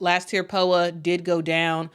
Last-Tear Poa did go down.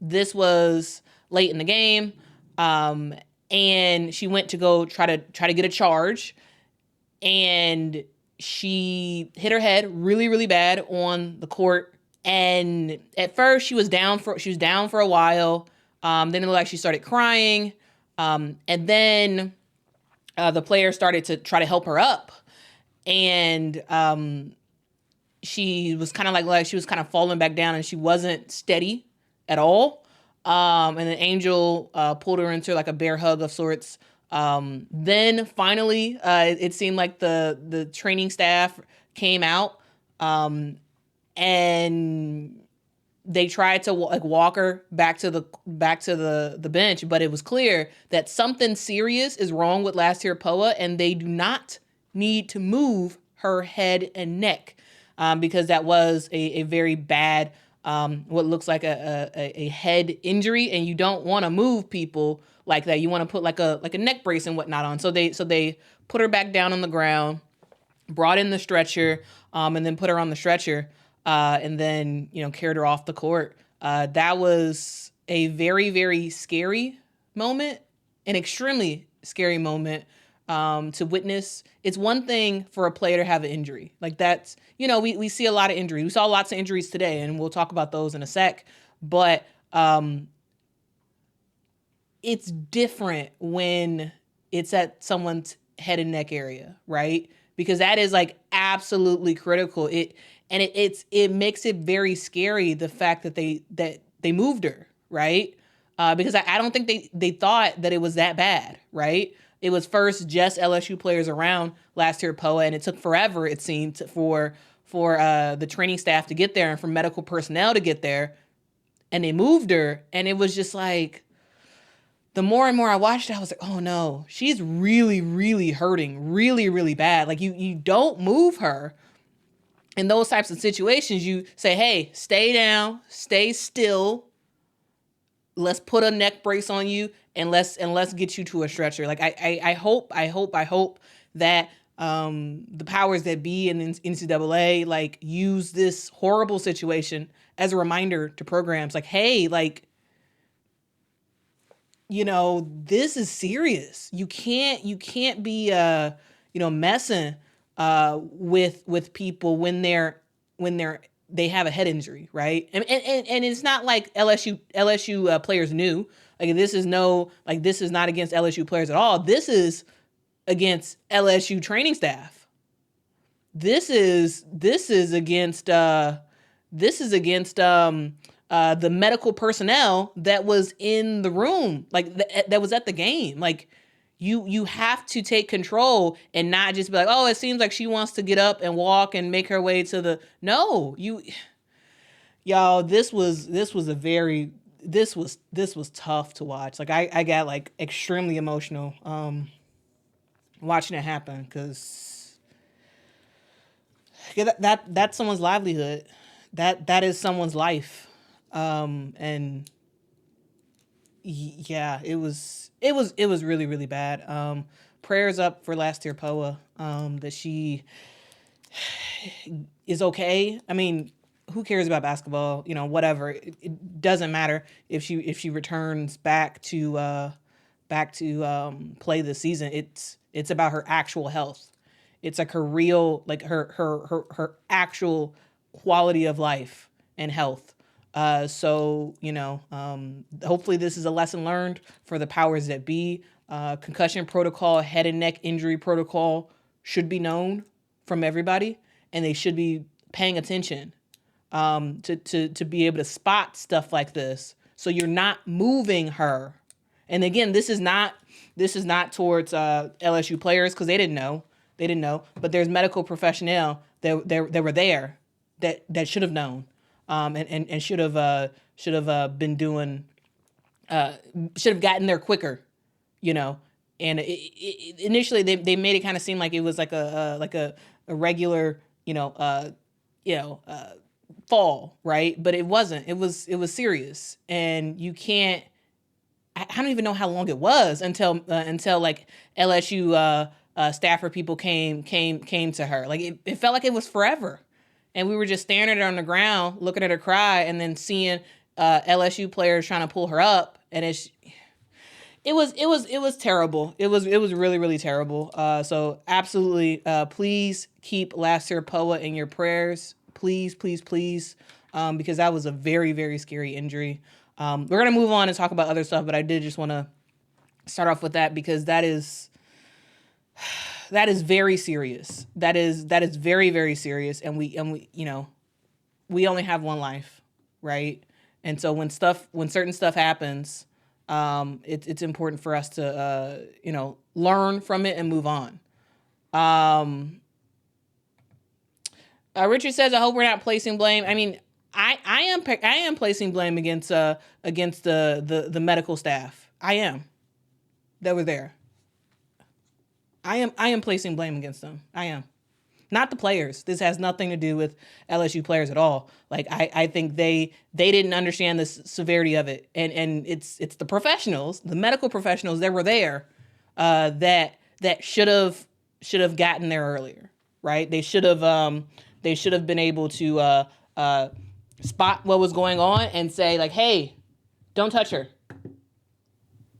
This was late in the game, and she went to go try to get a charge, and she hit her head really, really bad on the court. And at first, she was down for a while. Then it looked like she started crying, and then the player started to try to help her up, and she was kind of like she was kind of falling back down, and she wasn't steady at all. And then Angel pulled her into like a bear hug of sorts. Then finally, it seemed like the training staff came out, and they tried to walk her back to the bench, but it was clear that something serious is wrong with Last-Tear Poa, and they do not need to move her head and neck, because that was a very bad, what looks like a head injury, and you don't want to move people like that. You want to put like a neck brace and whatnot on. So they put her back down on the ground, brought in the stretcher, and then put her on the stretcher, and then carried her off the court. That was a very, very scary moment, an extremely scary moment to witness. It's one thing for a player to have an injury. Like that's, we see a lot of injuries. We saw lots of injuries today, and we'll talk about those in a sec. But it's different when it's at someone's head and neck area, right? Because that is like absolutely critical. It makes it very scary, the fact that they moved her, right? Because I don't think they thought that it was that bad, right? It was first just LSU players around Last-Tear Poa, and it took forever, it seemed, for the training staff to get there and for medical personnel to get there, and they moved her, and it was just like, the more and more I watched it, I was like, oh no, she's really, really hurting, really, really bad. Like you don't move her. In those types of situations, you say, hey, stay down, stay still. Let's put a neck brace on you, and let's get you to a stretcher. Like I hope that the powers that be in NCAA like use this horrible situation as a reminder to programs. Like, hey, like, this is serious. You can't be messing with people when they have a head injury, right? And it's not like LSU players knew. Like this is not against LSU players at all. This is against LSU training staff. This is against the medical personnel that was in the room, like that was at the game. Like you have to take control and not just be like, oh, it seems like she wants to get up and walk and make her way to the, no, y'all, this was tough to watch. Like I got like extremely emotional watching it happen, because that's someone's livelihood. That is someone's life. And yeah, it was really, really bad. Prayers up for Last-Tear Poa, that she is okay. I mean, who cares about basketball? Whatever. It doesn't matter if she returns back to play this season. It's about her actual health. It's like her real, like her actual quality of life and health. So hopefully this is a lesson learned for the powers that be. Concussion protocol, head and neck injury protocol should be known from everybody, and they should be paying attention to be able to spot stuff like this, so you're not moving her. And again, this is not towards LSU players, because they didn't know, but there's medical professional that were there that should have known. And should have been doing, should have gotten there quicker, And initially they made it kind of seem like it was like a regular, fall, right? But it wasn't. It was serious, and you can't. I don't even know how long it was until like LSU staffer people came to her. Like it felt like it was forever. and we were just staring at her on the ground, looking at her cry, and then seeing LSU players trying to pull her up, and it was terrible. It was really, really terrible. So absolutely, please keep Last-Tear Poa in your prayers. Please, please, please. Because that was a very, very scary injury. We're going to move on and talk about other stuff, but I did just want to start off with that because that is very serious. That is very, very serious. And we, we only have one life, right? And so when certain stuff happens, it's important for us to, learn from it and move on. Richard says, I hope we're not placing blame. I mean, I am placing blame against the medical staff. I am. That were there. I am placing blame against them. I am. Not the players. This has nothing to do with LSU players at all. Like I think they didn't understand the severity of it, and it's the professionals, the medical professionals that were there, that should have gotten there earlier, right? They should have been able to spot what was going on and say like, hey, don't touch her.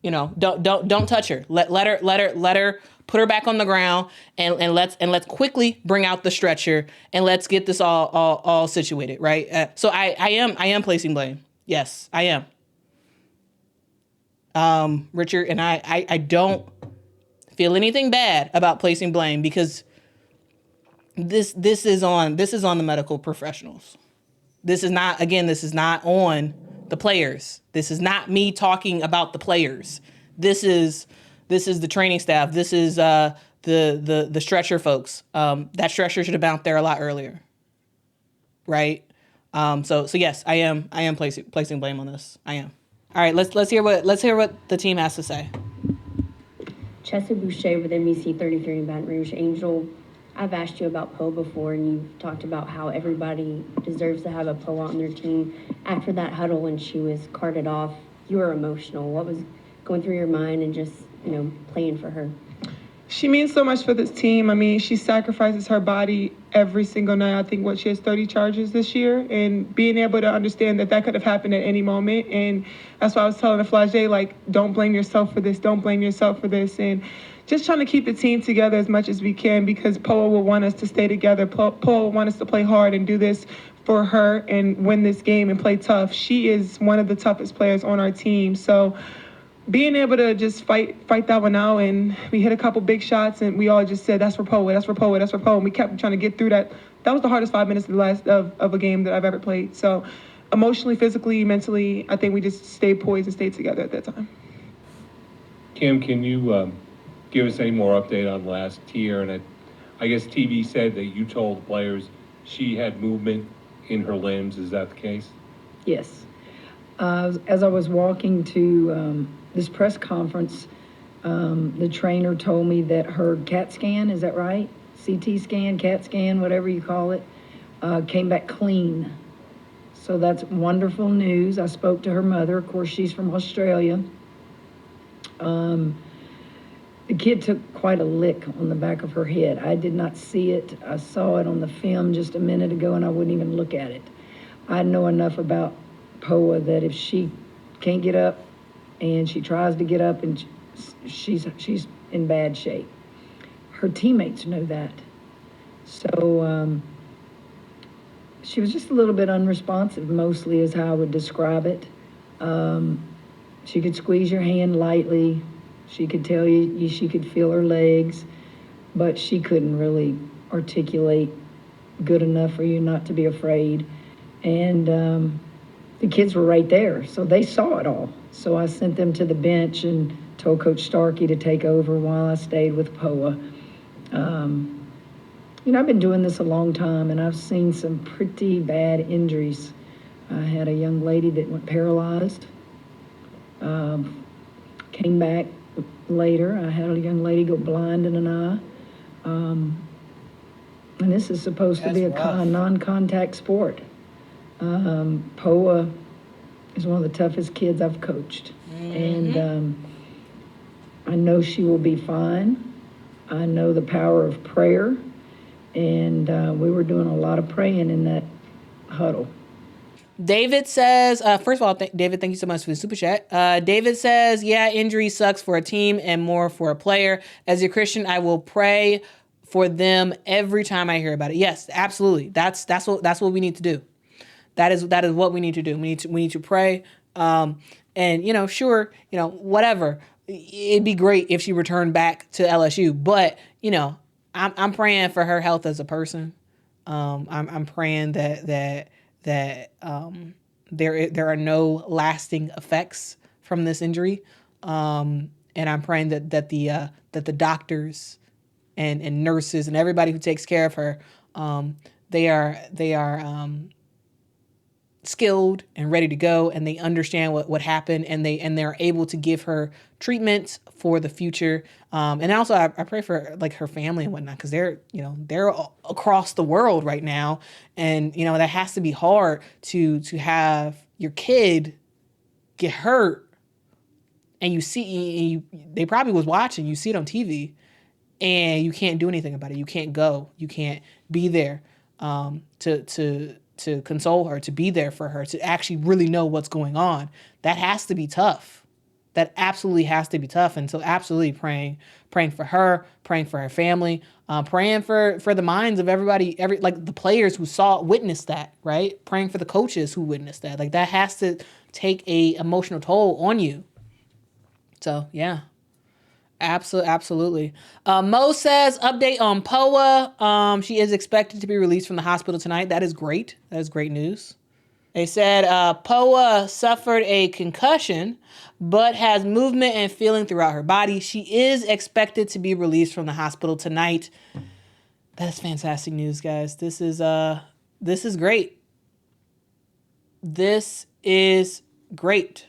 Don't touch her. Let her put her back on the ground and let's quickly bring out the stretcher and let's get this all situated, right? So I am placing blame. Yes, I am. Richard, and I don't feel anything bad about placing blame because this is on the medical professionals. This is not on the players. This is not me talking about the players. This is the training staff. This is the stretcher folks. That stretcher should have been out there a lot earlier, right? So yes, I am placing blame on this. I am. All right, let's hear what the team has to say. Chelsea Boucher with NBC 33 in Baton Rouge. Angel, I've asked you about Poa before, and you've talked about how everybody deserves to have a Poa on their team. After that huddle when she was carted off, you were emotional. What was going through your mind and just, playing for her? She means so much for this team. I mean, she sacrifices her body every single night. I think she has 30 charges this year, and being able to understand that could have happened at any moment. And that's why I was telling the Flau'jae, like, don't blame yourself for this. Don't blame yourself for this. And just trying to keep the team together as much as we can because Poa will want us to stay together. Poa will want us to play hard and do this for her and win this game and play tough. She is one of the toughest players on our team. So being able to just fight that one out, and we hit a couple big shots, and we all just said, that's for Poa, that's for Poa, that's for Poa. And we kept trying to get through that. That was the hardest 5 minutes of a game that I've ever played. So emotionally, physically, mentally, I think we just stayed poised and stayed together at that time. Kim, can you give us any more update on Last-Tear? And I guess TV said that you told the players she had movement in her limbs. Is that the case? Yes. As I was walking to this press conference, the trainer told me that her CAT scan, is that right? CT scan, CAT scan, whatever you call it, came back clean. So that's wonderful news. I spoke to her mother. Of course, she's from Australia. The kid took quite a lick on the back of her head. I did not see it. I saw it on the film just a minute ago, and I wouldn't even look at it. I know enough about Poa that if she can't get up and she tries to get up, and she's in bad shape. Her teammates know that. So she was just a little bit unresponsive, mostly is how I would describe it. She could squeeze your hand lightly. She could tell you she could feel her legs, but she couldn't really articulate good enough for you not to be afraid. And the kids were right there, so they saw it all. So I sent them to the bench and told Coach Starkey to take over while I stayed with Poa. I've been doing this a long time, and I've seen some pretty bad injuries. I had a young lady that went paralyzed, came back later. I had a young lady go blind in an eye. And this is supposed to be a non-contact sport. Poa is one of the toughest kids I've coached. Mm-hmm. And I know she will be fine. I know the power of prayer. And we were doing a lot of praying in that huddle. David says, first of all, David, thank you so much for the super chat. David says, yeah, injury sucks for a team and more for a player. As a Christian, I will pray for them every time I hear about it. Yes, absolutely. That's what we need to do. That is what we need to do. We need to pray. And sure, whatever. It'd be great if she returned back to LSU, but I'm praying for her health as a person. I'm praying that there are no lasting effects from this injury, and I'm praying that the doctors and nurses and everybody who takes care of her, they are skilled and ready to go, and they understand what happened, and they're able to give her treatment for the future. And also I pray for like her family and whatnot, because they're across the world right now, and that has to be hard to have your kid get hurt, and they probably was watching, you see it on TV, and you can't do anything about it. You can't go, you can't be there to console her, to be there for her, to actually really know what's going on. That has to be tough. That absolutely has to be tough. And so absolutely praying for her, praying for her family, praying for the minds of everybody, like the players who witnessed that, right? Praying for the coaches who witnessed that. Like that has to take a emotional toll on you. So yeah. Absolutely. Mo says, update on Poa. She is expected to be released from the hospital tonight. That is great. That is great news. They said Poa suffered a concussion, but has movement and feeling throughout her body. She is expected to be released from the hospital tonight. That's fantastic news, guys. This is great. This is great.